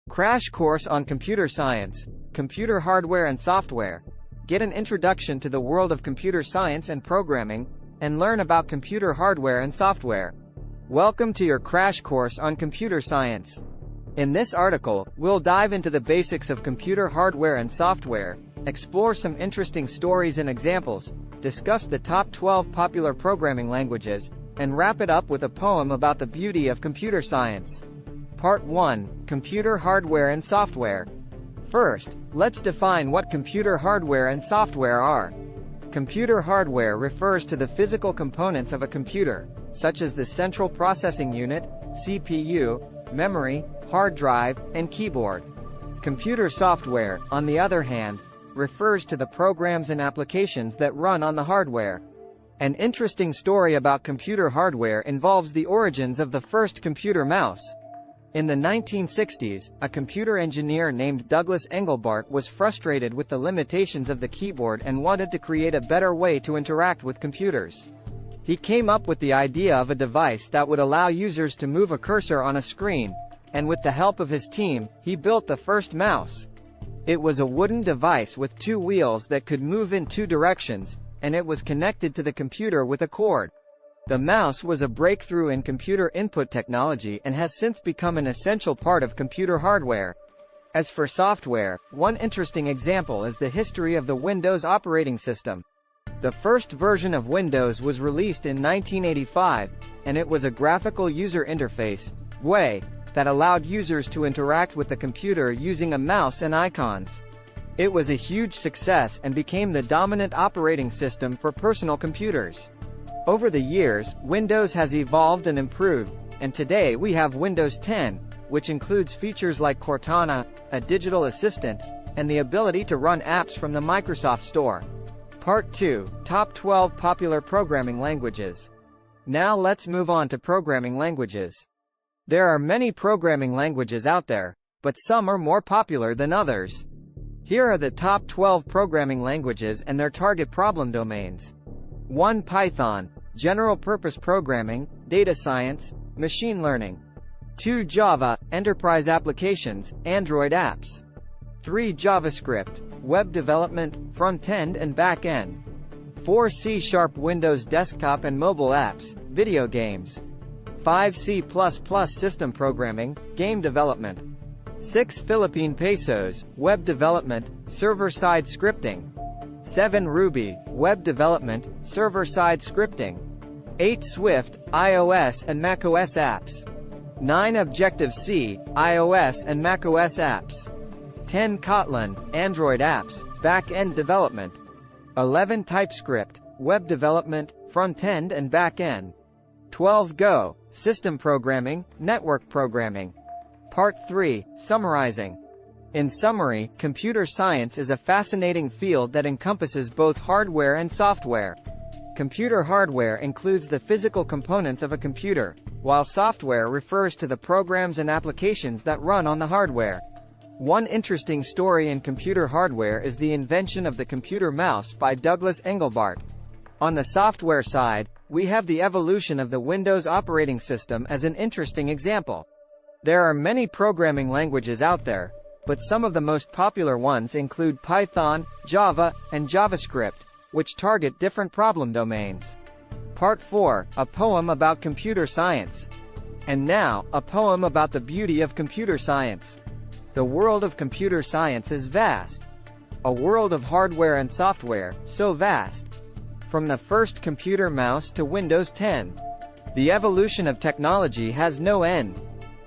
Crash course on computer science, computer hardware and software. Get an introduction to the world of computer science and programming, and learn about computer hardware and software. Welcome to your crash course on computer science. In this article, we'll dive into the basics of computer hardware and software, explore some interesting stories and examples, discuss the top 12 popular programming languages, and wrap it up with a poem about the beauty of computer science. Part 1. Computer hardware and software. First, let's define what computer hardware and software are. Computer hardware refers to the physical components of a computer, such as the central processing unit, CPU, memory, hard drive, and keyboard. Computer software, on the other hand, refers to the programs and applications that run on the hardware. An interesting story about computer hardware involves the origins of the first computer mouse. In the 1960s, a computer engineer named Douglas Engelbart was frustrated with the limitations of the keyboard and wanted to create a better way to interact with computers. He came up with the idea of a device that would allow users to move a cursor on a screen, and with the help of his team, he built the first mouse. It was a wooden device with two wheels that could move in two directions, and it was connected to the computer with a cord. The mouse was a breakthrough in computer input technology and has since become an essential part of computer hardware. As for software, one interesting example is the history of the Windows operating system. The first version of Windows was released in 1985, and it was a graphical user interface, GUI, that allowed users to interact with the computer using a mouse and icons. It was a huge success and became the dominant operating system for personal computers. Over the years, Windows has evolved and improved, and today we have Windows 10, which includes features like Cortana, a digital assistant, and the ability to run apps from the Microsoft Store. Part 2. Top 12 Popular Programming Languages. Now let's move on to programming languages. There are many programming languages out there, but some are more popular than others. Here are the top 12 programming languages and their target problem domains. 1. Python, general-purpose programming, data science, machine learning. 2. Java, enterprise applications, Android apps. 3. JavaScript, web development, front-end and back-end. 4. C#, Windows desktop and mobile apps, video games. 5. C++, system programming, game development. 6. Philippine pesos, web development, server-side scripting. 7. Ruby, web development, server-side scripting. 8. Swift, iOS and macOS apps. 9. Objective-C, iOS and macOS apps. 10. Kotlin, Android apps, back-end development. 11. TypeScript, web development, front-end and back-end. 12. Go, system programming, network programming. Part 3. Summarizing. In summary, computer science is a fascinating field that encompasses both hardware and software. Computer hardware includes the physical components of a computer, while software refers to the programs and applications that run on the hardware. One interesting story in computer hardware is the invention of the computer mouse by Douglas Engelbart. On the software side, we have the evolution of the Windows operating system as an interesting example. There are many programming languages out there, but some of the most popular ones include Python, Java, and JavaScript, which target different problem domains. Part 4. A poem about computer science. And now, a poem about the beauty of computer science. The world of computer science is vast. A world of hardware and software, so vast. From the first computer mouse to Windows 10. The evolution of technology has no end.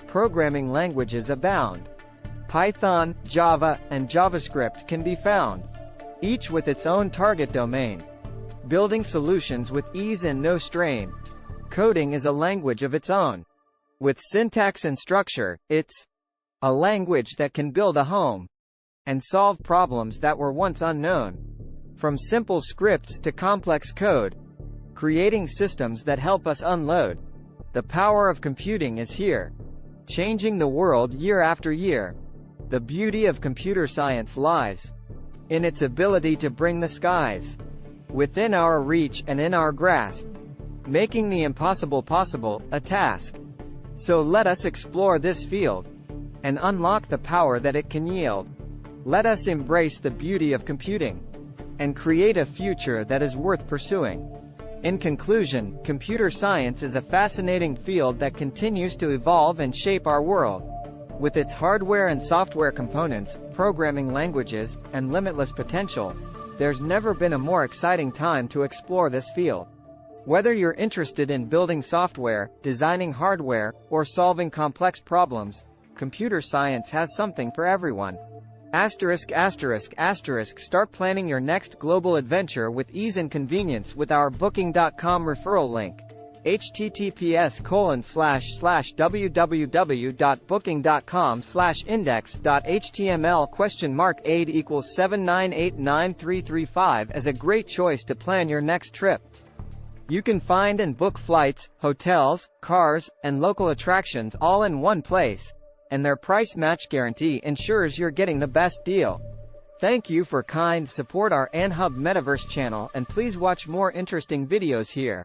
Programming languages abound. Python, Java, and JavaScript can be found, each with its own target domain. Building solutions with ease and no strain. Coding is a language of its own. With syntax and structure, it's a language that can build a home and solve problems that were once unknown. From simple scripts to complex code, creating systems that help us unload. The power of computing is here, changing the world year after year. The beauty of computer science lies in its ability to bring the skies within our reach and in our grasp, making the impossible possible, a task. So let us explore this field and unlock the power that it can yield. Let us embrace the beauty of computing and create a future that is worth pursuing. In conclusion, computer science is a fascinating field that continues to evolve and shape our world. With its hardware and software components, programming languages, and limitless potential, there's never been a more exciting time to explore this field. Whether you're interested in building software, designing hardware, or solving complex problems, computer science has something for everyone. Start planning your next global adventure with ease and convenience with our Booking.com referral link. https://www.booking.com/index.html?aid=7989335 as a great choice to plan your next trip. You can find and book flights, hotels, cars, and local attractions all in one place, and their price match guarantee ensures you're getting the best deal. Thank you for kind support our AnHub Metaverse channel, and please watch more interesting videos here.